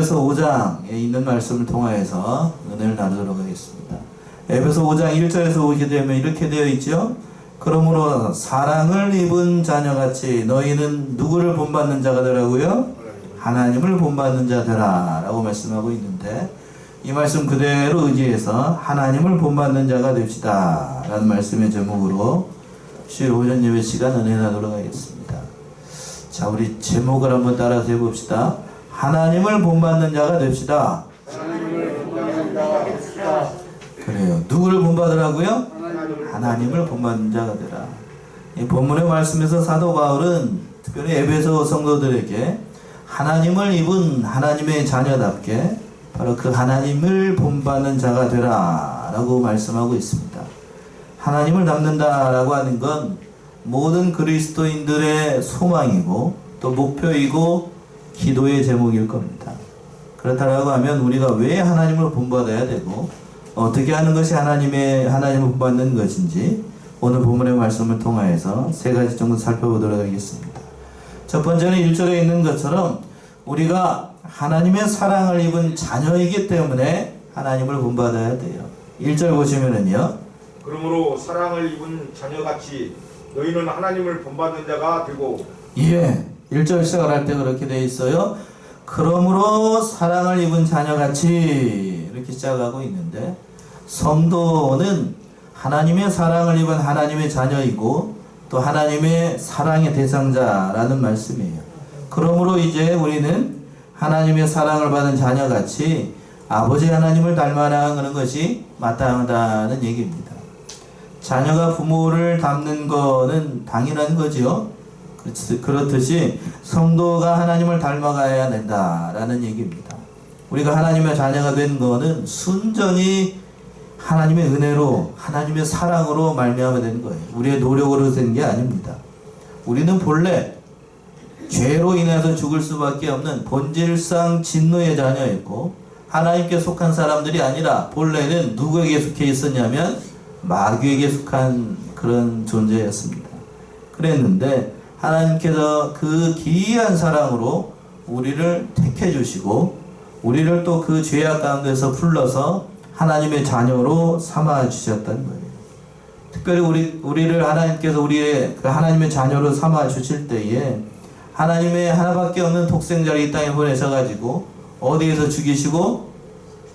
에베소 5장에 있는 말씀을 통하여서 은혜를 나누도록 하겠습니다. 에베소 5장 1절에서 보게 되면 이렇게 되어 있죠. 그러므로 사랑을 입은 자녀같이 너희는 누구를 본받는 자가 되라고요? 하나님을 본받는 자 되라 라고 말씀하고 있는데, 이 말씀 그대로 의지해서 하나님을 본받는 자가 됩시다 라는 말씀의 제목으로 수요일 오전 예배 시간 은혜 나누도록 하겠습니다. 자, 우리 제목을 한번 따라서 해봅시다. 하나님을 본받는 자가 됩시다. 그래요. 누구를 본받으라고요? 하나님을 본받는 자가 되라. 이 본문의 말씀에서 사도 바울은 특별히 에베소 성도들에게 하나님을 입은 하나님의 자녀답게 바로 그 하나님을 본받는 자가 되라 라고 말씀하고 있습니다. 하나님을 닮는다 라고 하는 건 모든 그리스도인들의 소망이고 또 목표이고 기도의 제목일 겁니다. 그렇다라고 하면 우리가 왜 하나님을 본받아야 되고 어떻게 하는 것이 하나님을 본받는 것인지 오늘 본문의 말씀을 통하여서 세 가지 정도 살펴보도록 하겠습니다. 첫 번째는 1절에 있는 것처럼 우리가 하나님의 사랑을 입은 자녀이기 때문에 하나님을 본받아야 돼요. 1절 보시면은요. 그러므로 사랑을 입은 자녀같이 너희는 하나님을 본받는 자가 되고. 예, 1절 시작을 할 때 그렇게 되어 있어요. 그러므로 사랑을 입은 자녀같이 이렇게 시작하고 있는데, 성도는 하나님의 사랑을 입은 하나님의 자녀이고 또 하나님의 사랑의 대상자라는 말씀이에요. 그러므로 이제 우리는 하나님의 사랑을 받은 자녀같이 아버지 하나님을 닮아가는 것이 마땅하다는 얘기입니다. 자녀가 부모를 닮는 거는 당연한 거죠. 그렇듯이 성도가 하나님을 닮아가야 된다라는 얘기입니다. 우리가 하나님의 자녀가 된 거는 순전히 하나님의 은혜로, 하나님의 사랑으로 말미암아 된 거예요. 우리의 노력으로 된 게 아닙니다. 우리는 본래 죄로 인해서 죽을 수밖에 없는 본질상 진노의 자녀였고, 하나님께 속한 사람들이 아니라 본래는 누구에게 속해 있었냐면 마귀에게 속한 그런 존재였습니다. 그랬는데 하나님께서 그 기이한 사랑으로 우리를 택해 주시고 우리를 또 그 죄악 가운데서 불러서 하나님의 자녀로 삼아 주셨다는 거예요. 특별히 우리를 하나님께서 우리의 그 하나님의 자녀로 삼아 주실 때에 하나님의 하나밖에 없는 독생자를 이 땅에 보내셔가지고 어디에서 죽이시고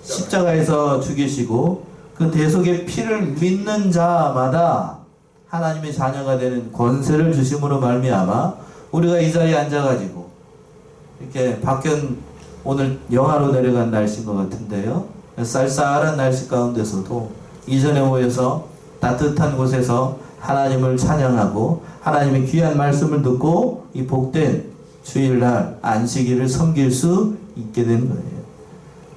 십자가에서 죽이시고 그 대속의 피를 믿는 자마다 하나님의 자녀가 되는 권세를 주심으로 말미암아 우리가 이 자리에 앉아가지고 이렇게 밖은 오늘 영하로 내려간 날씨인 것 같은데요. 쌀쌀한 날씨 가운데서도 이전에 모여서 따뜻한 곳에서 하나님을 찬양하고 하나님의 귀한 말씀을 듣고 이 복된 주일날 안식일을 섬길 수 있게 된 거예요.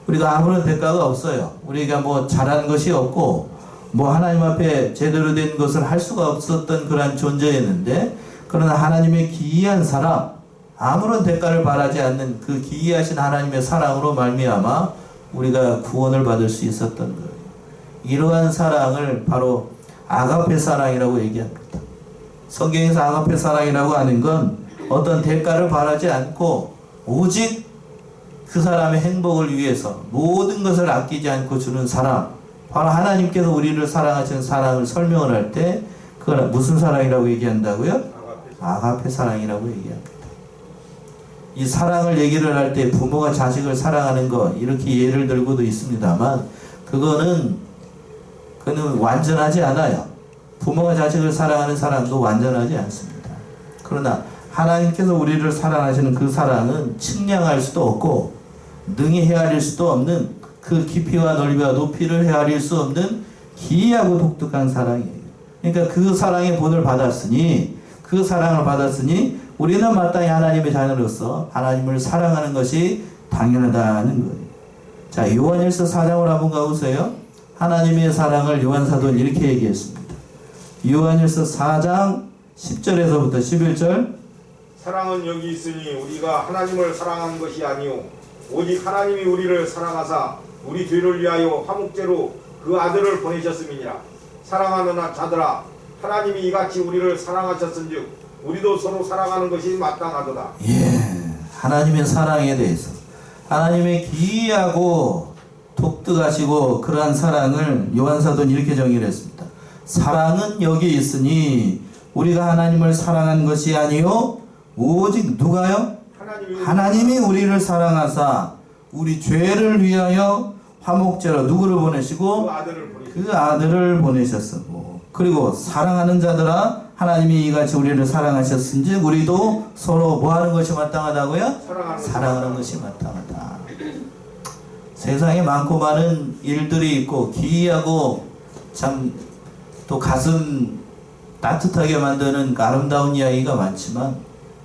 우리가 아무런 대가가 없어요. 우리가 뭐 잘한 것이 없고 뭐 하나님 앞에 제대로 된 것을 할 수가 없었던 그러한 존재였는데, 그러나 하나님의 기이한 사랑, 아무런 대가를 바라지 않는 그 기이하신 하나님의 사랑으로 말미암아 우리가 구원을 받을 수 있었던 거예요. 이러한 사랑을 바로 아가페 사랑이라고 얘기합니다. 성경에서 아가페 사랑이라고 하는 건 어떤 대가를 바라지 않고 오직 그 사람의 행복을 위해서 모든 것을 아끼지 않고 주는 사랑, 바로 하나님께서 우리를 사랑하시는 사랑을 설명을 할 때 그걸 무슨 사랑이라고 얘기한다고요? 아가페 사랑이라고 얘기합니다. 이 사랑을 얘기를 할 때 부모가 자식을 사랑하는 것 이렇게 예를 들고도 있습니다만 그거는 완전하지 않아요. 부모가 자식을 사랑하는 사랑도 완전하지 않습니다. 그러나 하나님께서 우리를 사랑하시는 그 사랑은 측량할 수도 없고 능히 헤아릴 수도 없는 그 깊이와 넓이와 높이를 헤아릴 수 없는 기이하고 독특한 사랑이에요. 그러니까 그 사랑의 본을 받았으니, 그 사랑을 받았으니 우리는 마땅히 하나님의 자녀로서 하나님을 사랑하는 것이 당연하다는 거예요. 자, 요한일서 4장으로 한번 가보세요. 하나님의 사랑을 요한 사도는 이렇게 얘기했습니다. 요한일서 4장 10절에서부터 11절. 사랑은 여기 있으니 우리가 하나님을 사랑한 것이 아니요 오직 하나님이 우리를 사랑하사 우리 죄를 위하여 화목제로 그 아들을 보내셨음이니라. 사랑하는 자들아, 하나님이 이같이 우리를 사랑하셨은즉 우리도 서로 사랑하는 것이 마땅하도다. 예, 하나님의 사랑에 대해서 하나님의 기이하고 독특하시고 그러한 사랑을 요한사도는 이렇게 정의를 했습니다. 사랑은 여기 있으니 우리가 하나님을 사랑한 것이 아니요 오직 누가요? 하나님이 우리를 사랑하사 우리 죄를 위하여 화목제로 누구를 보내시고 그 아들을 보내셨고 그리고 사랑하는 자들아 하나님이 이같이 우리를 사랑하셨은지 우리도 서로 뭐하는 것이 마땅하다고요? 사랑하는 것이 마땅하다. 세상에 많고 많은 일들이 있고 기이하고 참 또 가슴 따뜻하게 만드는 아름다운 이야기가 많지만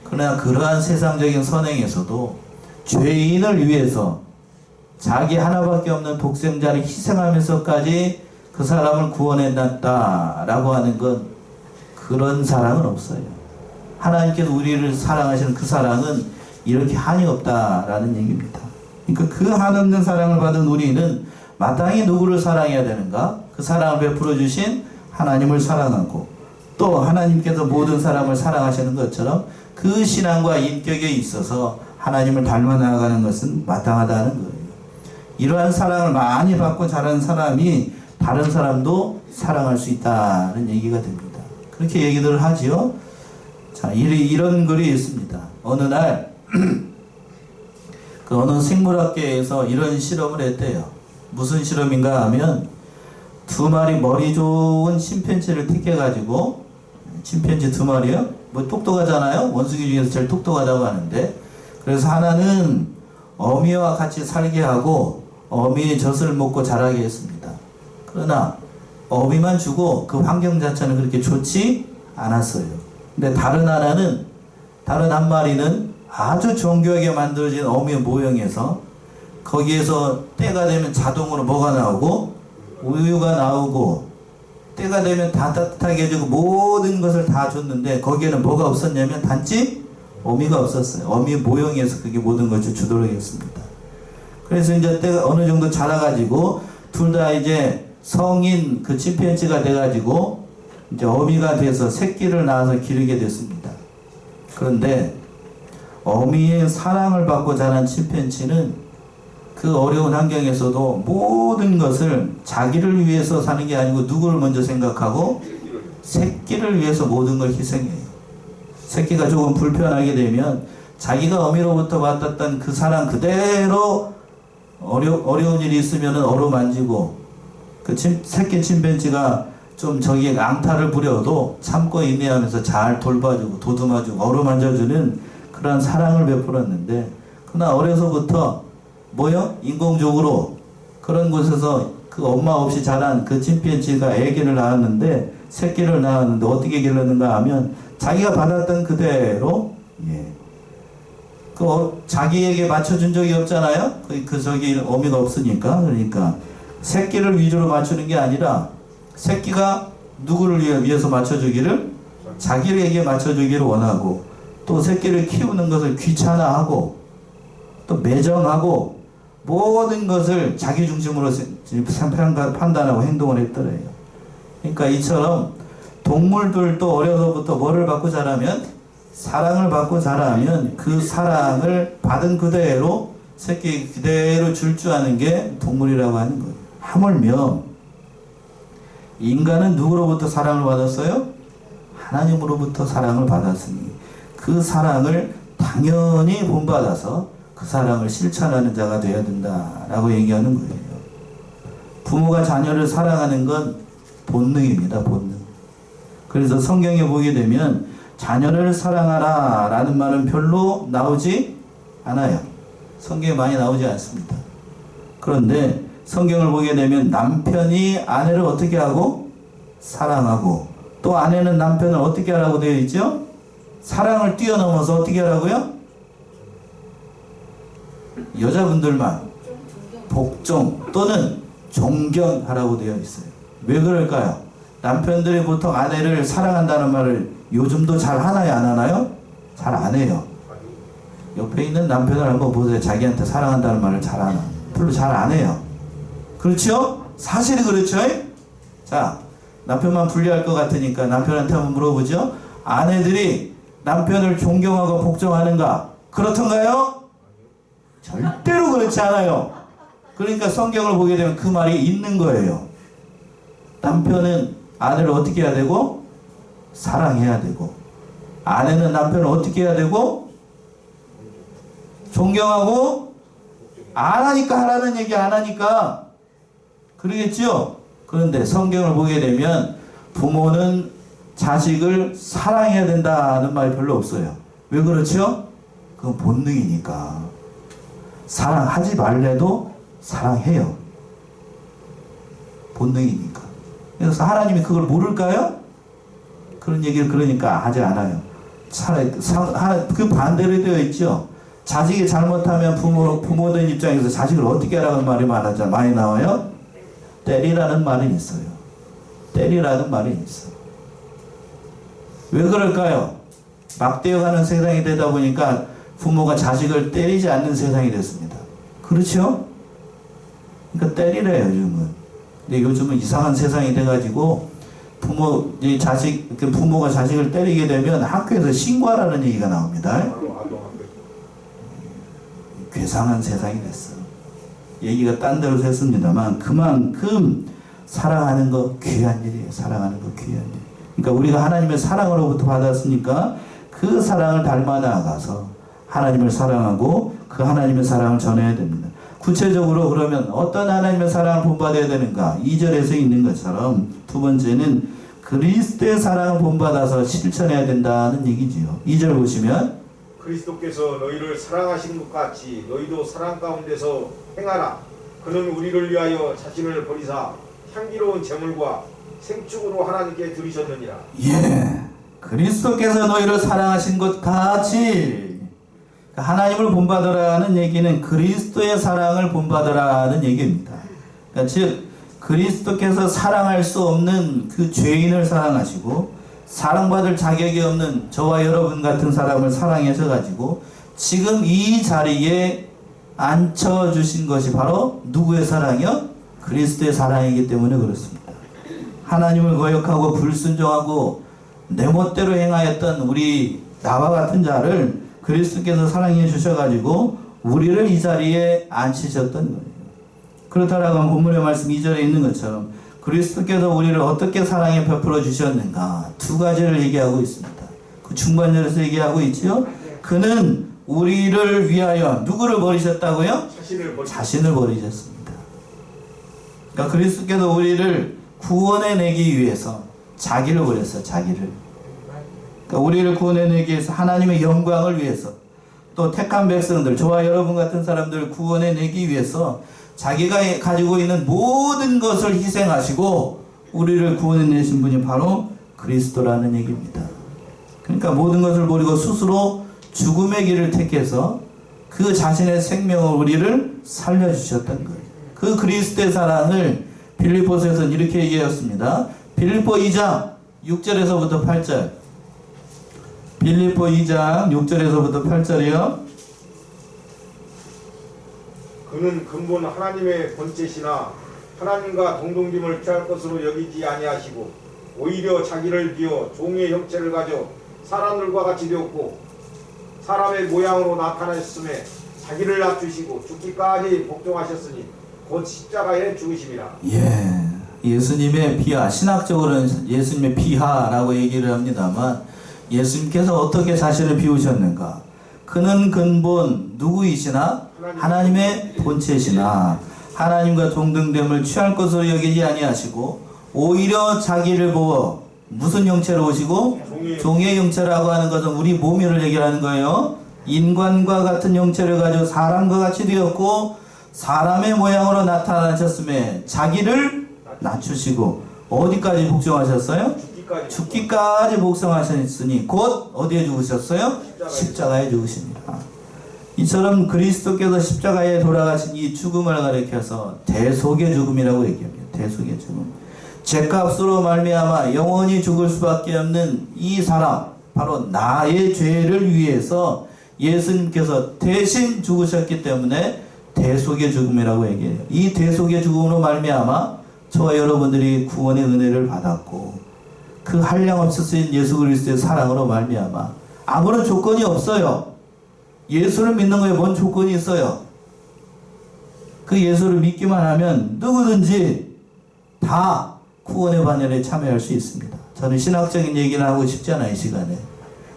그러나 그러한 세상적인 선행에서도 죄인을 위해서 자기 하나밖에 없는 독생자를 희생하면서까지 그 사람을 구원해놨다라고 하는 건 그런 사랑은 없어요. 하나님께서 우리를 사랑하시는 그 사랑은 이렇게 한이 없다라는 얘기입니다. 그러니까 그 한없는 사랑을 받은 우리는 마땅히 누구를 사랑해야 되는가? 그 사랑을 베풀어 주신 하나님을 사랑하고 또 하나님께서 모든 사람을 사랑하시는 것처럼 그 신앙과 인격에 있어서 하나님을 닮아 나아가는 것은 마땅하다는 거예요. 이러한 사랑을 많이 받고 자란 사람이 다른 사람도 사랑할 수 있다는 얘기가 됩니다. 그렇게 얘기들을 하지요. 자, 이런 글이 있습니다. 어느 날 그 어느 생물학계에서 이런 실험을 했대요. 무슨 실험인가 하면 두 마리 머리 좋은 침팬지를 택해가지고 침팬지 두 마리요? 뭐 똑똑하잖아요. 원숭이 중에서 제일 똑똑하다고 하는데 그래서 하나는 어미와 같이 살게 하고 어미의 젖을 먹고 자라게 했습니다. 그러나 어미만 주고 그 환경 자체는 그렇게 좋지 않았어요. 근데 다른 한 마리는 아주 정교하게 만들어진 어미의 모형에서 거기에서 때가 되면 자동으로 뭐가 나오고 우유가 나오고 때가 되면 다 따뜻하게 해주고 모든 것을 다 줬는데 거기에는 뭐가 없었냐면 단지 어미가 없었어요. 어미 모형에서 그게 모든 것을 주도록 했습니다. 그래서 이제 때가 어느 정도 자라가지고 둘 다 이제 성인 그 침팬지가 돼가지고 이제 어미가 돼서 새끼를 낳아서 기르게 됐습니다. 그런데 어미의 사랑을 받고 자란 침팬지는 그 어려운 환경에서도 모든 것을 자기를 위해서 사는 게 아니고 누구를 먼저 생각하고 새끼를 위해서 모든 걸 희생해요. 새끼가 조금 불편하게 되면 자기가 어미로부터 받았던 그 사랑 그대로 어려운 일이 있으면 어루만지고 그 새끼 침팬지가 좀 저기에 앙탈을 부려도 참고 인내하면서 잘 돌봐주고 도듬어주고 어루만져주는 그런 사랑을 베풀었는데 그러나 어려서부터 인공적으로 그런 곳에서 그 엄마 없이 자란 그 침팬지가 아기를 낳았는데 새끼를 낳았는데 어떻게 길렀는가 하면 자기가 받았던 그대로 자기에게 맞춰준 적이 없잖아요. 저기 어미가 없으니까. 그러니까 새끼를 위주로 맞추는 게 아니라 새끼가 누구를 위해서 맞춰주기를 자기에게 맞춰주기를 원하고 또 새끼를 키우는 것을 귀찮아하고 또 매정하고 모든 것을 자기 중심으로 판단하고 행동을 했더래요. 그러니까 이처럼 동물들도 어려서부터 뭐를 받고 자라면 사랑을 받고 자라면 그 사랑을 받은 그대로 새끼 그대로 줄 줄 아는 게 동물이라고 하는 거예요. 하물며 인간은 누구로부터 사랑을 받았어요? 하나님으로부터 사랑을 받았으니 그 사랑을 당연히 본받아서 그 사랑을 실천하는 자가 되어야 된다라고 얘기하는 거예요. 부모가 자녀를 사랑하는 건 본능입니다. 본능. 그래서 성경에 보게 되면 자녀를 사랑하라 라는 말은 별로 나오지 않아요. 성경에 많이 나오지 않습니다. 그런데 성경을 보게 되면 남편이 아내를 어떻게 하고? 사랑하고 또 아내는 남편을 어떻게 하라고 되어 있죠? 사랑을 뛰어넘어서 어떻게 하라고요? 여자분들만 복종 또는 존경하라고 되어 있어요. 왜 그럴까요? 남편들이 보통 아내를 사랑한다는 말을 요즘도 잘 하나요? 안 하나요? 잘 안 해요. 옆에 있는 남편을 한번 보세요. 자기한테 사랑한다는 말을 잘 하나? 별로 잘 안 해요. 그렇죠? 사실이 그렇죠? 자, 남편만 불리할 것 같으니까 남편한테 한번 물어보죠. 아내들이 남편을 존경하고 복종하는가? 그렇던가요? 절대로 그렇지 않아요. 그러니까 성경을 보게 되면 그 말이 있는 거예요. 남편은 아내를 어떻게 해야 되고? 사랑해야 되고, 아내는 남편을 어떻게 해야 되고? 존경하고, 안 하니까 하라는 얘기 안 하니까 그러겠죠. 그런데 성경을 보게 되면 부모는 자식을 사랑해야 된다는 말이 별로 없어요. 왜 그렇죠? 그건 본능이니까. 사랑하지 말래도 사랑해요. 본능이니까. 그래서 하나님이 그걸 모를까요? 그런 얘기를 그러니까 하지 않아요. 차라리 그 반대로 되어 있죠. 자식이 잘못하면 부모들 입장에서 자식을 어떻게 하라는 말이 많이 나와요? 때리라는 말이 있어요. 때리라는 말이 있어요. 왜 그럴까요? 막대어가는 세상이 되다 보니까 부모가 자식을 때리지 않는 세상이 됐습니다. 그렇죠? 그러니까 때리래요, 요즘은. 근데 요즘은 이상한 세상이 돼가지고 부모가 자식을 때리게 되면 학교에서 신고하라는 얘기가 나옵니다. 괴상한 세상이 됐어. 얘기가 딴 데로 샜습니다만 그만큼 사랑하는 거 귀한 일이에요. 사랑하는 거 귀한 일. 그러니까 우리가 하나님의 사랑으로부터 받았으니까 그 사랑을 닮아 나아가서 하나님을 사랑하고 그 하나님의 사랑을 전해야 됩니다. 구체적으로 그러면 어떤 하나님의 사랑을 본받아야 되는가? 2절에서 있는 것처럼 두 번째는 그리스도의 사랑을 본받아서 실천해야 된다는 얘기지요. 2절 보시면 그리스도께서 너희를 사랑하신 것 같이 너희도 사랑 가운데서 행하라. 그는 우리를 위하여 자신을 버리사 향기로운 제물과 생축으로 하나님께 드리셨느니라. 예, 그리스도께서 너희를 사랑하신 것 같이. 하나님을 본받으라는 얘기는 그리스도의 사랑을 본받으라는 얘기입니다. 그러니까 즉 그리스도께서 사랑할 수 없는 그 죄인을 사랑하시고 사랑받을 자격이 없는 저와 여러분 같은 사람을 사랑하셔가지고 지금 이 자리에 앉혀주신 것이 바로 누구의 사랑이요? 그리스도의 사랑이기 때문에 그렇습니다. 하나님을 거역하고 불순종하고 내 멋대로 행하였던 우리 나와 같은 자를 그리스도께서 사랑해 주셔가지고 우리를 이 자리에 앉히셨던 거예요. 그렇다라고 하면 본문의 말씀 2절에 있는 것처럼 그리스도께서 우리를 어떻게 사랑해 베풀어 주셨는가 두 가지를 얘기하고 있습니다. 그 중반절에서 얘기하고 있죠. 그는 우리를 위하여 누구를 버리셨다고요? 자신을 버리셨습니다. 그러니까 그리스도께서 우리를 구원해 내기 위해서 자기를 버렸어요. 자기를. 그러니까 우리를 구원해내기 위해서 하나님의 영광을 위해서 또 택한 백성들 저와 여러분 같은 사람들을 구원해내기 위해서 자기가 가지고 있는 모든 것을 희생하시고 우리를 구원해내신 분이 바로 그리스도라는 얘기입니다. 그러니까 모든 것을 버리고 스스로 죽음의 길을 택해서 그 자신의 생명을 우리를 살려주셨던 거예요. 그 그리스도의 사랑을 빌립보서에서는 이렇게 얘기했습니다. 빌립보 2장 6절에서부터 8절 빌립보 2장 6절에서부터 8절이요. 그는 근본 하나님의 본체시나 하나님과 동등됨을 취할 것으로 여기지 아니하시고 오히려 자기를 비워 종의 형체를 가져 사람들과 같이 되었고 사람의 모양으로 나타나셨음에 자기를 낮추시고 죽기까지 복종하셨으니 곧 십자가에 죽으심이라. 예수님의 비하, 신학적으로는 예수님의 비하라고 얘기를 합니다만 예수님께서 어떻게 자신을 비우셨는가? 그는 근본 누구이시나 하나님의 본체시나 하나님과 동등됨을 취할 것으로 여기지 아니하시고 오히려 자기를 보어 무슨 형체로 오시고 종의 형체라고 하는 것은 우리 몸을 얘기하는 거예요. 인간과 같은 형체를 가지고 사람과 같이 되었고 사람의 모양으로 나타나셨음에 자기를 낮추시고 어디까지 복종하셨어요? 죽기까지 복종하셨으니 곧 어디에 죽으셨어요? 십자가에 죽으십니다. 이처럼 그리스도께서 십자가에 돌아가신 이 죽음을 가리켜서 대속의 죽음이라고 얘기합니다. 대속의 죽음. 죄값으로 말미암아 영원히 죽을 수밖에 없는 이 사람, 바로 나의 죄를 위해서 예수님께서 대신 죽으셨기 때문에 대속의 죽음이라고 얘기해요. 이 대속의 죽음으로 말미암아 저와 여러분들이 구원의 은혜를 받았고 그 한량없이 쓰인 예수 그리스도의 사랑으로 말미암아 아무런 조건이 없어요. 예수를 믿는 거에 뭔 조건이 있어요? 그 예수를 믿기만 하면 누구든지 다 구원의 반열에 참여할 수 있습니다. 저는 신학적인 얘기는 하고 싶지 않아요, 이 시간에.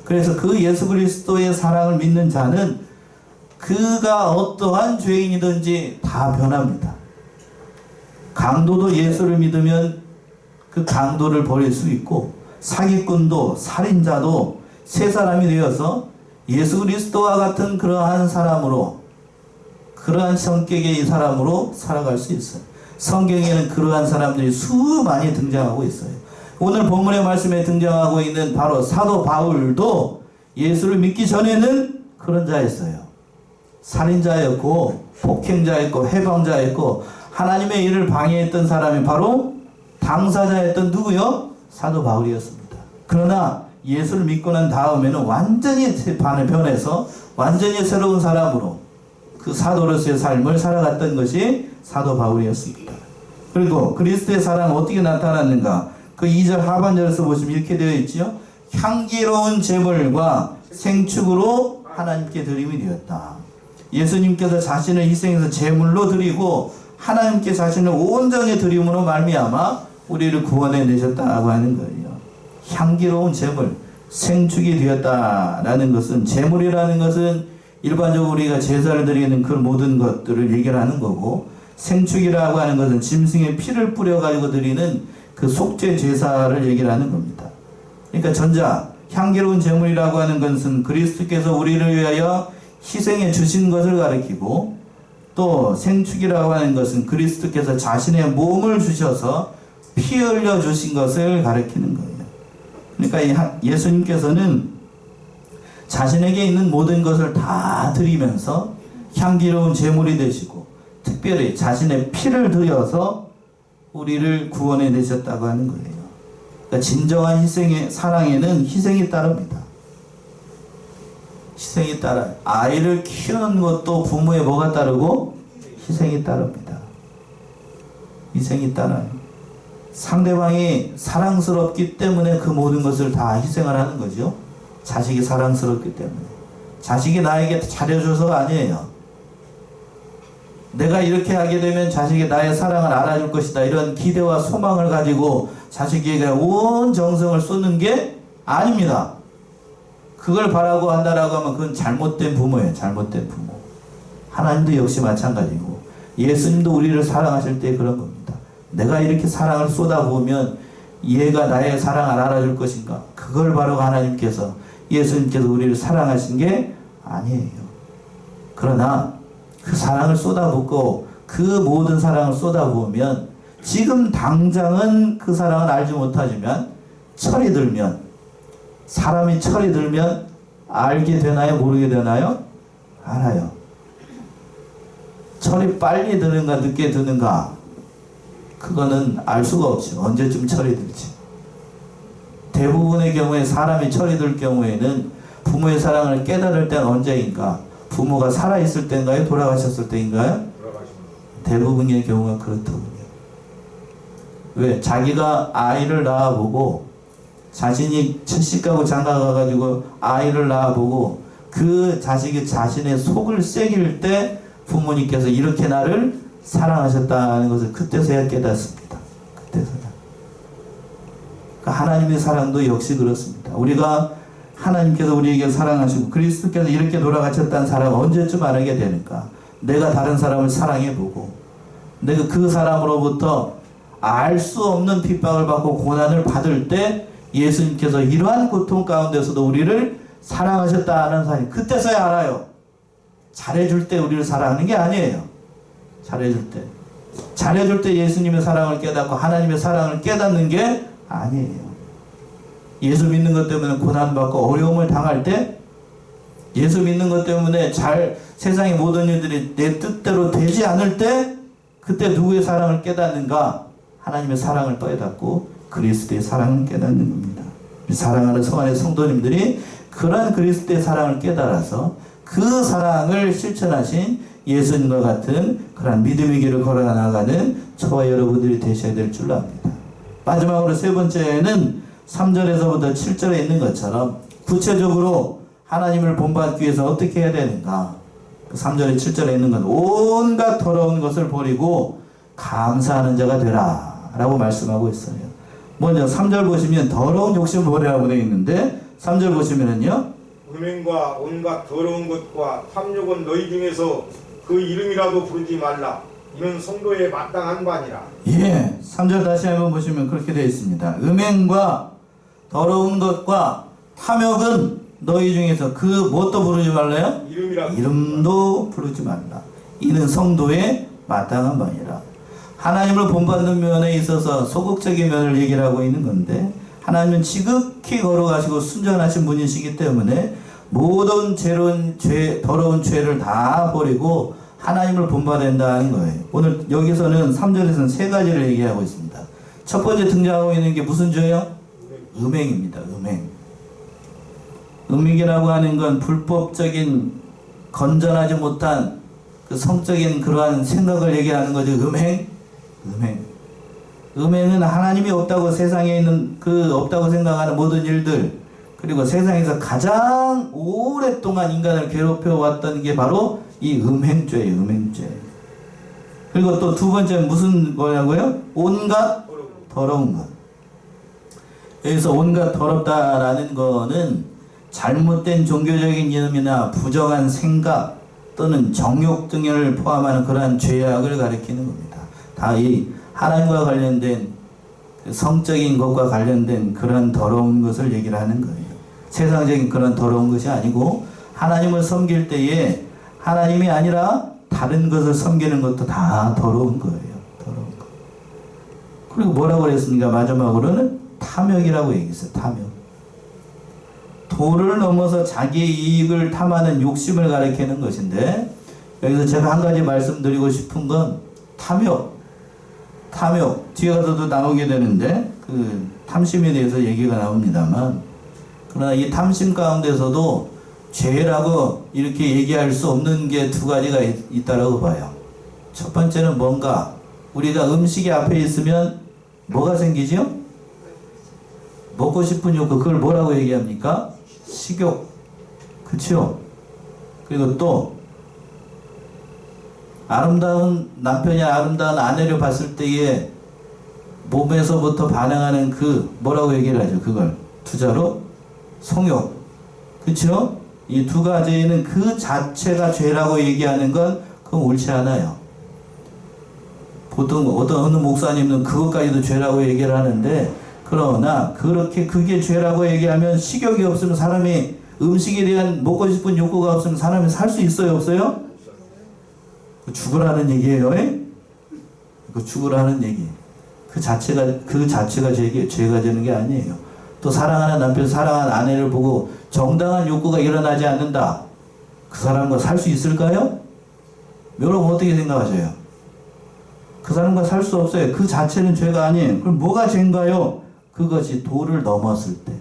그래서 그 예수 그리스도의 사랑을 믿는 자는 그가 어떠한 죄인이든지 다 변합니다. 강도도 예수를 믿으면 그 강도를 버릴 수 있고, 사기꾼도 살인자도 새 사람이 되어서 예수 그리스도와 같은 그러한 사람으로, 그러한 성격의 이 사람으로 살아갈 수 있어요. 성경에는 그러한 사람들이 수많이 등장하고 있어요. 오늘 본문의 말씀에 등장하고 있는 바로 사도 바울도 예수를 믿기 전에는 그런 자였어요. 살인자였고 폭행자였고 해방자였고 하나님의 일을 방해했던 사람이 바로 당사자였던 누구요? 사도 바울이었습니다. 그러나 예수를 믿고 난 다음에는 완전히 변해서 완전히 새로운 사람으로 그 사도로서의 삶을 살아갔던 것이 사도 바울이었습니다. 그리고 그리스도의 사랑은 어떻게 나타났는가? 그 2절 하반절에서 보시면 이렇게 되어 있죠. 향기로운 제물과 생축으로 하나님께 드림이 되었다. 예수님께서 자신을 희생해서 제물로 드리고 하나님께 자신을 온전히 드림으로 말미암아 우리를 구원해 내셨다고 하는 거예요. 향기로운 제물, 생축이 되었다라는 것은, 제물이라는 것은 일반적으로 우리가 제사를 드리는 그 모든 것들을 얘기하는 거고, 생축이라고 하는 것은 짐승의 피를 뿌려가지고 드리는 그 속죄 제사를 얘기하는 겁니다. 그러니까 전자, 향기로운 제물이라고 하는 것은 그리스도께서 우리를 위하여 희생해 주신 것을 가리키고, 또 생축이라고 하는 것은 그리스도께서 자신의 몸을 주셔서 피 흘려 주신 것을 가리키는 거예요. 그러니까 예수님께서는 자신에게 있는 모든 것을 다 드리면서 향기로운 제물이 되시고, 특별히 자신의 피를 드려서 우리를 구원해 내셨다고 하는 거예요. 그러니까 진정한 희생의 사랑에는 희생이 따릅니다. 희생이 따라요. 아이를 키우는 것도 부모의 뭐가 따르고? 희생이 따릅니다. 희생이 따라요. 상대방이 사랑스럽기 때문에 그 모든 것을 다 희생을 하는 거죠. 자식이 사랑스럽기 때문에. 자식이 나에게 잘해줘서가 아니에요. 내가 이렇게 하게 되면 자식이 나의 사랑을 알아줄 것이다, 이런 기대와 소망을 가지고 자식에게 온 정성을 쏟는 게 아닙니다. 그걸 바라고 한다라고 하면 그건 잘못된 부모예요. 잘못된 부모. 하나님도 역시 마찬가지고, 예수님도 우리를 사랑하실 때 그런 겁니다. 내가 이렇게 사랑을 쏟아부으면 얘가 나의 사랑을 알아줄 것인가? 그걸 바라고 하나님께서, 예수님께서 우리를 사랑하신 게 아니에요. 그러나 그 사랑을 쏟아붓고 그 모든 사랑을 쏟아부으면 지금 당장은 그 사랑을 알지 못하지만 철이 들면, 사람이 철이 들면 알게 되나요? 모르게 되나요? 알아요. 철이 빨리 드는가 늦게 드는가, 그거는 알 수가 없죠. 언제쯤 철이 들지. 대부분의 경우에 사람이 철이 들 경우에는 부모의 사랑을 깨달을 때는 언제인가? 부모가 살아있을 때인가요? 돌아가셨을 때인가요? 대부분의 경우가 그렇더군요. 왜? 자기가 아이를 낳아보고, 자신이 첫시가고 장가가가지고 아이를 낳아보고 그 자식이 자신의 속을 새길 때 부모님께서 이렇게 나를 사랑하셨다는 것을 그때서야 깨닫습니다. 그때서야. 그러니까 하나님의 사랑도 역시 그렇습니다. 우리가 하나님께서 우리에게 사랑하시고 그리스도께서 이렇게 돌아가셨다는 사랑을 언제쯤 알게 되는가? 내가 다른 사람을 사랑해보고, 내가 그 사람으로부터 알 수 없는 핍박을 받고 고난을 받을 때 예수님께서 이러한 고통 가운데서도 우리를 사랑하셨다는 사실, 그때서야 알아요. 잘해줄 때 우리를 사랑하는 게 아니에요. 잘해줄 때 예수님의 사랑을 깨닫고 하나님의 사랑을 깨닫는 게 아니에요. 예수 믿는 것 때문에 고난받고 어려움을 당할 때, 예수 믿는 것 때문에 세상의 모든 일들이 내 뜻대로 되지 않을 때, 그때 누구의 사랑을 깨닫는가? 하나님의 사랑을 깨닫고 그리스도의 사랑을 깨닫는 겁니다. 사랑하는 성안의 성도님들이 그러한 그리스도의 사랑을 깨달아서 그 사랑을 실천하신 예수님과 같은 그런 믿음의 길을 걸어나가는 저와 여러분들이 되셔야 될 줄로 압니다. 마지막으로 세 번째는 3절에서부터 7절에 있는 것처럼 구체적으로 하나님을 본받기 위해서 어떻게 해야 되는가? 3절에 7절에 있는 건 온갖 더러운 것을 버리고 감사하는 자가 되라 라고 말씀하고 있어요. 먼저 3절 보시면 더러운 욕심을 버리라고 되어 있는데 3절 보시면은요, 음행과 온갖 더러운 것과 탐욕은 너희 중에서 그 이름이라도 부르지 말라. 이는 성도에 마땅한 바니라. 예, 3절 다시 한번 보시면 그렇게 되어 있습니다. 음행과 더러운 것과 탐욕은 너희 중에서 그 뭣도 부르지 말라요? 이름도 부르지 말라. 이는 성도의 마땅한 바니라. 하나님을 본받는 면에 있어서 소극적인 면을 얘기를 하고 있는 건데, 하나님은 지극히 거룩하시고 순전하신 분이시기 때문에 모든 더러운 죄를 다 버리고 하나님을 본받아야 된다는 거예요. 오늘 여기서는 3절에서는 세 가지를 얘기하고 있습니다. 첫 번째 등장하고 있는 게 무슨 죄요? 음행입니다. 음행이라고 하는 건 불법적인 건전하지 못한 그 성적인 그러한 생각을 얘기하는 거죠. 음행은 하나님이 없다고 세상에 있는 없다고 생각하는 모든 일들, 그리고 세상에서 가장 오랫동안 인간을 괴롭혀 왔던 게 바로 이 음행죄예요. 그리고 또 두 번째는 무슨 거냐고요? 온갖 더러운 것. 여기서 온갖 더럽다라는 거는 잘못된 종교적인 이념이나 부정한 생각 또는 정욕 등을 포함하는 그러한 죄악을 가리키는 겁니다. 다 이 하나님과 관련된 성적인 것과 관련된 그런 더러운 것을 얘기를 하는 거예요. 세상적인 그런 더러운 것이 아니고 하나님을 섬길 때에 하나님이 아니라 다른 것을 섬기는 것도 다 더러운 거예요. 더러운 거. 그리고 뭐라고 그랬습니까? 마지막으로는 탐욕이라고 얘기했어요. 탐욕. 도를 넘어서 자기의 이익을 탐하는 욕심을 가리키는 것인데, 여기서 제가 한 가지 말씀드리고 싶은 건 탐욕. 뒤에 가서도 나오게 되는데 그 탐심에 대해서 얘기가 나옵니다만, 그러나 이 탐심 가운데서도 죄라고 이렇게 얘기할 수 없는 게 두 가지가 있다라고 봐요. 첫 번째는 뭔가 우리가 음식이 앞에 있으면 뭐가 생기죠? 먹고 싶은 욕구, 그걸 뭐라고 얘기합니까? 식욕. 그쵸? 그리고 또 아름다운 남편이 아름다운 아내를 봤을 때에 몸에서부터 반응하는 그 뭐라고 얘기를 하죠? 그걸 투자로 성욕. 그쵸? 이 두 가지는 그 자체가 죄라고 얘기하는 건 그건 옳지 않아요. 보통 어느 목사님은 그것까지도 죄라고 얘기를 하는데, 그러나 그게 죄라고 얘기하면 식욕이 없으면 사람이 음식에 대한 먹고 싶은 욕구가 없으면 사람이 살 수 있어요, 없어요? 죽으라는 얘기예요. 죽으라는 얘기. 그 자체가 죄가 되는 게 아니에요. 또 사랑하는 남편, 사랑하는 아내를 보고 정당한 욕구가 일어나지 않는다. 그 사람과 살 수 있을까요? 여러분 어떻게 생각하세요? 그 사람과 살 수 없어요. 그 자체는 죄가 아니에요. 그럼 뭐가 죄인가요? 그것이 도를 넘었을 때.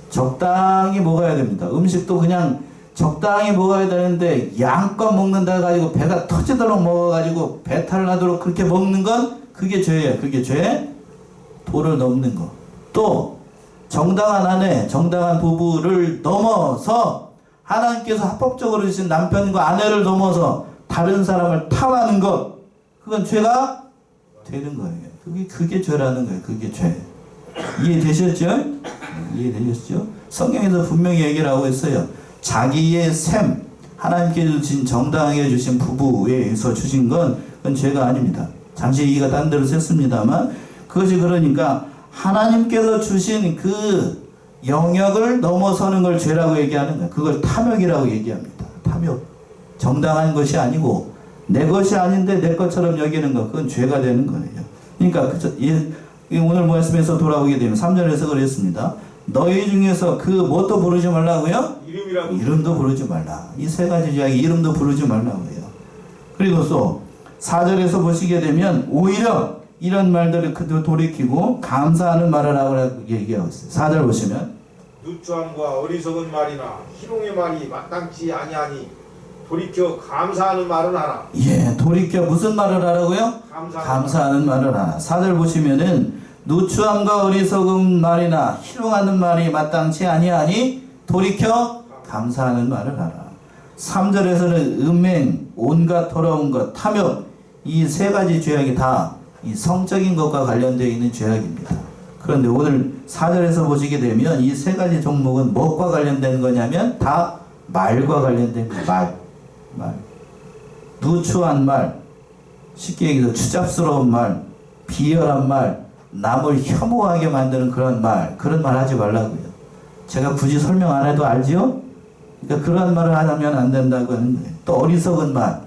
적당히 먹어야 됩니다. 음식도 그냥 적당히 먹어야 되는데 양껏 먹는다 가지고 배가 터지도록 먹어가지고 배탈 나도록 그렇게 먹는 건 그게 죄예요. 그게 죄. 도를 넘는 거. 또 정당한 아내, 정당한 부부를 넘어서 하나님께서 합법적으로 주신 남편과 아내를 넘어서 다른 사람을 탐하는 것, 그건 죄가 되는 거예요. 그게 죄라는 거예요. 그게 죄. 이해되셨죠? 이해되셨죠? 성경에서 분명히 얘기를 하고 있어요. 자기의 셈, 하나님께 주신 정당하게 주신 부부에 의해서 주신 건 그건 죄가 아닙니다. 잠시 얘기가 딴 데로 샜습니다만, 그것이 그러니까 하나님께서 주신 그 영역을 넘어서는 걸 죄라고 얘기하는 거예요. 그걸 탐욕이라고 얘기합니다. 탐욕. 정당한 것이 아니고 내 것이 아닌데 내 것처럼 여기는 것, 그건 죄가 되는 거예요. 그러니까 오늘 말씀에서 돌아오게 되면 3절에서 그랬습니다. 너희 중에서 그 뭣도 부르지 말라고요? 이름도 부르지 말라. 이 세 가지 이야기, 이름도 부르지 말라고요. 그리고 또 4절에서 보시게 되면 오히려 이런 말들을 돌이키고 감사하는 말을 하라고 얘기하고 있어요. 4절 보시면 누추함과 어리석은 말이나 희롱의 말이 마땅치 아니하니 돌이켜 감사하는 말은 하라. 예, 돌이켜 무슨 말을 하라고요? 감사하는 말을 하라. 4절 보시면은 누추함과 어리석은 말이나 희롱하는 말이 마땅치 아니하니 돌이켜 감사하는 말을 하라. 3절에서는 음행, 온갖 더러운 것, 탐욕, 이 세 가지 죄악이 다 이 성적인 것과 관련되어 있는 죄악입니다. 그런데 오늘 4절에서 보시게 되면 이 세 가지 종목은 무엇과 관련된 거냐면 다 말과 관련된 거예요. 말. 누추한 말, 쉽게 얘기해서 추잡스러운 말, 비열한 말, 남을 혐오하게 만드는 그런 말, 그런 말 하지 말라고요. 제가 굳이 설명 안 해도 알지요? 그러니까 그런 말을 하면 안 된다고 하는 거예요. 또 어리석은 말,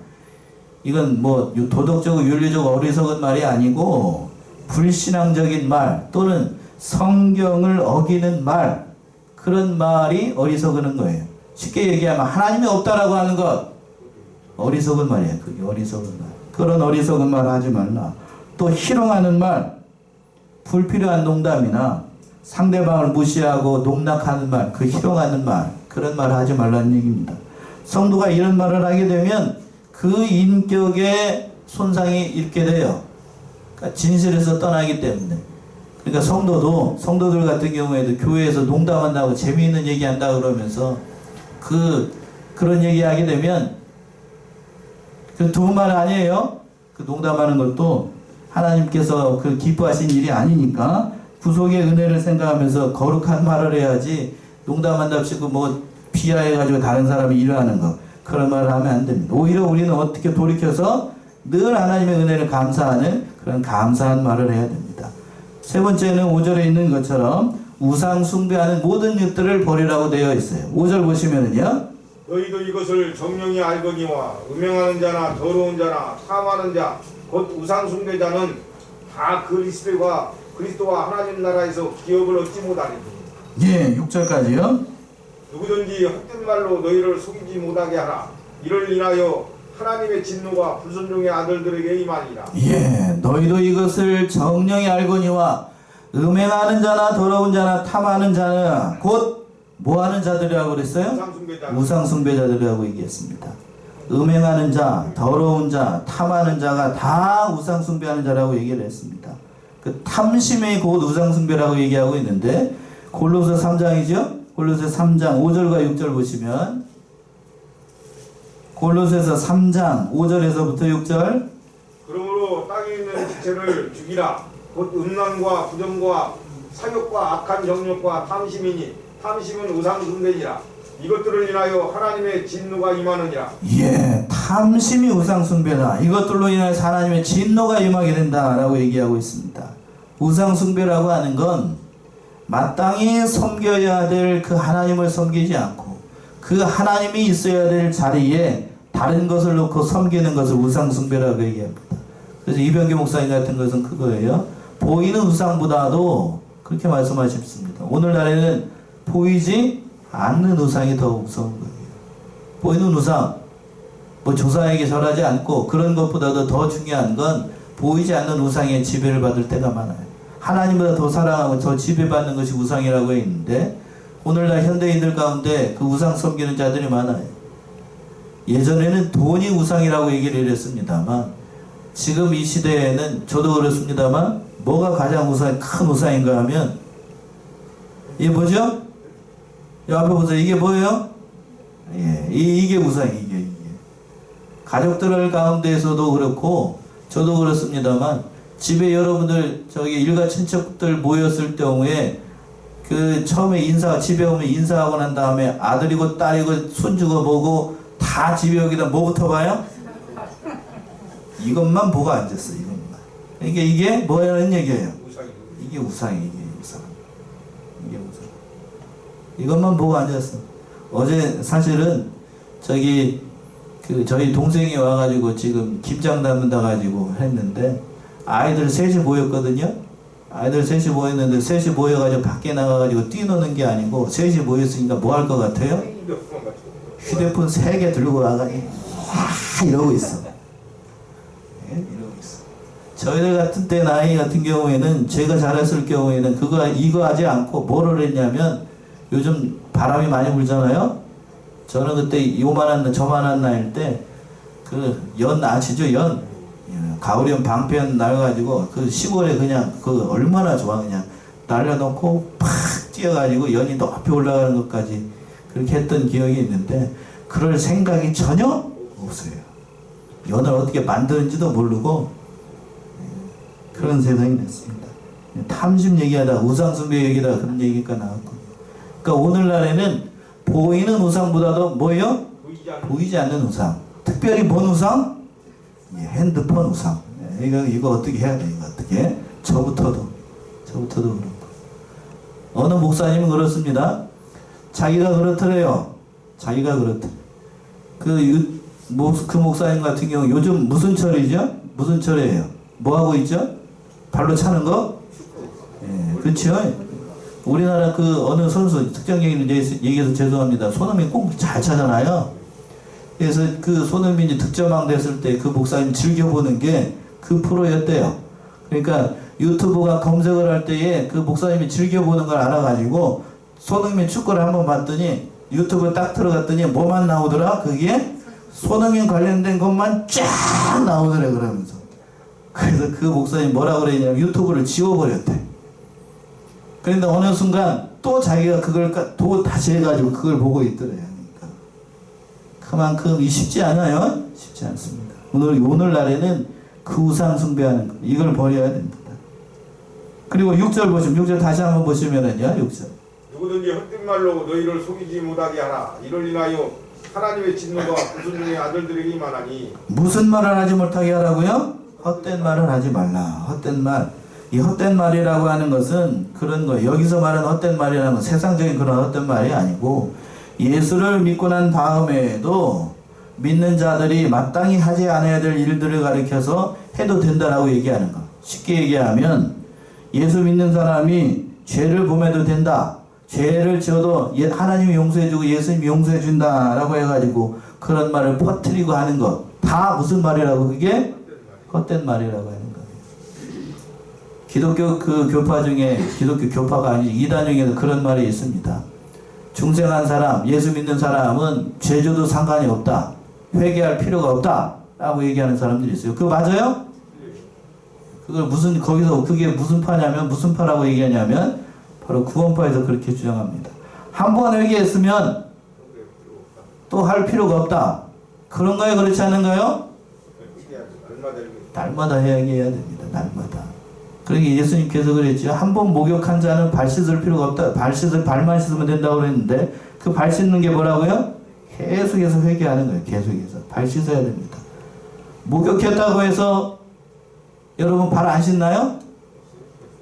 이건 뭐 도덕적으로 윤리적으로 어리석은 말이 아니고 불신앙적인 말 또는 성경을 어기는 말, 그런 말이 어리석은 거예요. 쉽게 얘기하면 하나님이 없다라고 하는 것, 어리석은 말이에요. 그게 어리석은 말. 그런 어리석은 말 하지 말라. 또 희롱하는 말, 불필요한 농담이나 상대방을 무시하고 농락하는 말, 그 희롱하는 말, 그런 말 하지 말라는 얘기입니다. 성도가 이런 말을 하게 되면 그 인격에 손상이 있게 돼요. 그러니까 진실에서 떠나기 때문에. 그러니까 성도들 같은 경우에도 교회에서 농담한다고 재미있는 얘기한다 그러면서 그런 얘기하게 되면 그 좋은 말 아니에요. 그 농담하는 것도 하나님께서 그 기뻐하신 일이 아니니까 구속의 은혜를 생각하면서 거룩한 말을 해야지 농담한답시고 뭐 비하해가지고 다른 사람이 일어나는 거, 그런 말을 하면 안 됩니다. 오히려 우리는 어떻게 돌이켜서 늘 하나님의 은혜를 감사하는 그런 감사한 말을 해야 됩니다. 세 번째는 5절에 있는 것처럼 우상 숭배하는 모든 일들을 버리라고 되어 있어요. 5절 보시면은요, 너희도 이것을 정령이 알거니와 음행하는 자나 더러운 자나 탐하는 자 곧 우상 숭배자는 다 그리스도와 하나님 나라에서 기업을 얻지 못하리니. 예, 6절까지요. 누구든지 헛된 말로 너희를 속이지 못하게 하라. 이를 인하여 하나님의 진노가 불순종의 아들들에게 임하니라. 예, 너희도 이것을 정령이 알거니와 음행하는 자나 더러운 자나 탐하는 자는 곧 뭐하는 자들이라고 그랬어요? 우상 숭배자들이라고 얘기했습니다. 음행하는 자, 더러운 자, 탐하는 자가 다 우상 숭배하는 자라고 얘기를 했습니다. 그 탐심이 곧 우상 숭배라고 얘기하고 있는데 골로새 3장이죠? 골로새 3장 5절과 6절 보시면 골로새서 3장 5절에서부터 6절, 그러므로 땅에 있는 지체를 죽이라. 곧 음란과 부정과 사욕과 악한 정욕과 탐심이니 탐심은 우상 숭배니라. 이것들을 인하여 하나님의 진노가 임하느니라. 예, 탐심이 우상 숭배다. 이것들로 인해서 하나님의 진노가 임하게 된다라고 얘기하고 있습니다. 우상 숭배라고 하는 건 마땅히 섬겨야 될 그 하나님을 섬기지 않고 그 하나님이 있어야 될 자리에 다른 것을 놓고 섬기는 것을 우상 숭배라고 얘기합니다. 그래서 이병기 목사님 같은 것은 그거예요. 보이는 우상보다도 그렇게 말씀하셨습니다. 오늘날에는 보이지 않는 우상이 더 무서운 거예요. 보이는 우상, 뭐 조상에게 절하지 않고 그런 것보다도 더 중요한 건 보이지 않는 우상에 지배를 받을 때가 많아요. 하나님보다 더 사랑하고 더 지배받는 것이 우상이라고 했는데 오늘날 현대인들 가운데 그 우상 섬기는 자들이 많아요. 예전에는 돈이 우상이라고 얘기를 했습니다만 지금 이 시대에는 저도 그렇습니다만 뭐가 가장 큰 우상인가 하면 이게 뭐죠? 이 앞에 보세요. 이게 뭐예요? 예, 이게 우상이에요. 이게. 가족들 가운데에서도 그렇고 저도 그렇습니다만 집에 여러분들 저기 일가 친척들 모였을 경우에 그 처음에 집에 오면 인사하고 난 다음에 아들이고 딸이고 손주고 뭐고 다 집에 오기다 뭐부터 봐요? 이것만 보고 앉았어. 이것만. 그러니까 이게 뭐라는 얘기예요? 이게 우상이에요. 이게 우상. 이것만 보고 앉았어. 어제 사실은 저희 동생이 와가지고 지금 김장 담는다 가지고 했는데 아이들 셋이 모였거든요. 아이들 셋이 모였는데 셋이 모여가지고 밖에 나가가지고 뛰노는 게 아니고 셋이 모였으니까 뭐 할 것 같아요? 휴대폰 3개 들고 와가지고 이러고 있어. 예? 이러고 있어. 저희들 같은 때 나이 같은 경우에는 제가 자랐을 경우에는 이거 하지 않고 뭐를 했냐면 요즘 바람이 많이 불잖아요. 저는 그때 저만한 나이일 때 그 연 아시죠? 연 가을이면 방편 날가지고 그 시골에 그냥 얼마나 좋아 그냥 날려놓고 팍 뛰어가지고 연이 높이 올라가는 것까지 그렇게 했던 기억이 있는데 그럴 생각이 전혀 없어요. 연을 어떻게 만드는지도 모르고 그런 세상이 됐습니다. 탐심 얘기하다 우상숭배 얘기하다 그런 얘기가 나왔고, 그러니까 오늘날에는 보이는 우상보다도 뭐예요? 보이지 않는 우상. 특별히 뭔 우상? 핸드폰 우상. 이거 어떻게 해야 돼? 이거 어떻게? 저부터도 그렇고. 어느 목사님은 그렇습니다. 자기가 그렇더래요. 자기가 그렇대. 그 목사님 같은 경우 요즘 무슨 철이죠? 무슨 철이에요? 뭐 하고 있죠? 발로 차는 거? 예, 그렇죠. 우리나라 그 어느 선수 특정 얘기해서 죄송합니다. 손흥민 꼭 잘 차잖아요. 그래서 그 손흥민이 득점왕 됐을 때 그 목사님 즐겨보는 게 그 프로였대요. 그러니까 유튜브가 검색을 할 때에 그 목사님이 즐겨보는 걸 알아가지고 손흥민 축구를 한번 봤더니 유튜브에 딱 들어갔더니 뭐만 나오더라? 그게 손흥민 관련된 것만 쫙 나오더래. 그러면서 그래서 그 목사님 뭐라 그랬냐면 유튜브를 지워버렸대. 그런데 어느 순간 또 자기가 그걸 또 다시 해가지고 그걸 보고 있더래요. 그러니까 그만큼 쉽지 않아요. 쉽지 않습니다. 오늘날에는 그 우상 숭배하는 거, 이걸 버려야 됩니다. 그리고 6절 보시면 6절 다시 한번 보시면은요. 6절 누구든지 헛된 말로 너희를 속이지 못하게 하라. 이를 인하여 하나님의 진노가 구순중의 아들들에게만 하니. 무슨 말을 하지 못하게 하라고요? 헛된 말을 하지 말라. 헛된 말. 이 헛된 말이라고 하는 것은 그런 거예요. 여기서 말하는 헛된 말이라는 건 세상적인 그런 헛된 말이 아니고 예수를 믿고 난 다음에도 믿는 자들이 마땅히 하지 않아야 될 일들을 가리켜서 해도 된다라고 얘기하는 거. 쉽게 얘기하면 예수 믿는 사람이 죄를 범해도 된다. 죄를 지어도 하나님이 용서해주고 예수님이 용서해준다라고 해가지고 그런 말을 퍼뜨리고 하는 것. 다 무슨 말이라고? 그게 헛된 말이라고 하는 거예요. 기독교 그 교파 중에 기독교 교파가 아닌 이단 중에도 그런 말이 있습니다. 중생한 사람, 예수 믿는 사람은 죄져도 상관이 없다. 회개할 필요가 없다. 라고 얘기하는 사람들이 있어요. 그거 맞아요? 그걸 거기서 그게 무슨 파냐면, 무슨 파라고 얘기하냐면, 바로 구원파에서 그렇게 주장합니다. 한 번 회개했으면 또 할 필요가 없다. 그런가요? 그렇지 않은가요? 날마다 회개해야 됩니다. 날마다. 그러니까 예수님께서 그랬죠. 한 번 목욕한 자는 발 씻을 필요가 없다. 발만 씻으면 된다고 그랬는데, 그 발 씻는 게 뭐라고요? 계속해서 회개하는 거예요. 계속해서. 발 씻어야 됩니다. 목욕했다고 해서 여러분 발 안 씻나요?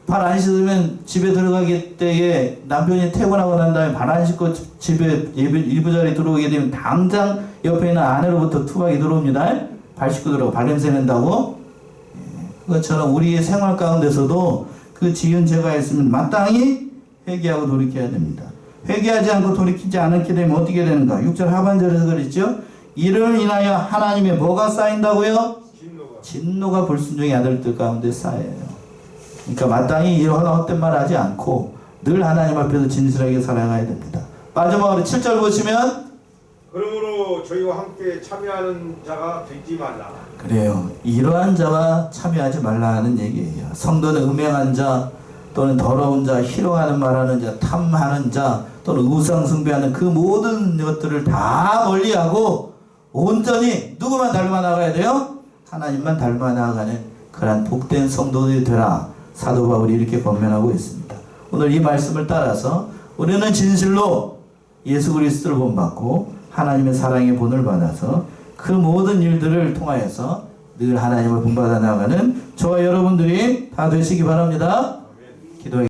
발 안 씻으면 집에 들어가기 때에 남편이 퇴근하고 난 다음에 발 안 씻고 집에 이부자리 들어오게 되면 당장 옆에 있는 아내로부터 투박이 들어옵니다. 발 씻고 들어가고 발냄새 nen다고. 그것처럼 우리의 생활 가운데서도 그 지은 죄가 있으면 마땅히 회개하고 돌이켜야 됩니다. 회개하지 않고 돌이키지 않게 되면 어떻게 되는가? 6절 하반절에서 그랬죠. 이를 인하여 하나님의 뭐가 쌓인다고요? 진노가 불순종의 아들들 가운데 쌓여요. 그러니까 마땅히 이런 헛된 말 하지 않고 늘 하나님 앞에서 진실하게 살아가야 됩니다. 마지막으로 7절 보시면 그러므로 저희와 함께 참여하는 자가 되지 말라. 그래요. 이러한 자와 참여하지 말라는 얘기예요. 성도는 음행한 자 또는 더러운 자, 희롱하는 말하는 자, 탐하는 자 또는 우상 숭배하는 그 모든 것들을 다 멀리하고 온전히 누구만 닮아 나가야 돼요? 하나님만 닮아 나가는 그러한 복된 성도들이 되라. 사도 바울이 이렇게 권면하고 있습니다. 오늘 이 말씀을 따라서 우리는 진실로 예수 그리스도를 본받고 하나님의 사랑의 본을 받아서 그 모든 일들을 통하여서 늘 하나님을 본받아 나가는 저와 여러분들이 다 되시기 바랍니다. 기도해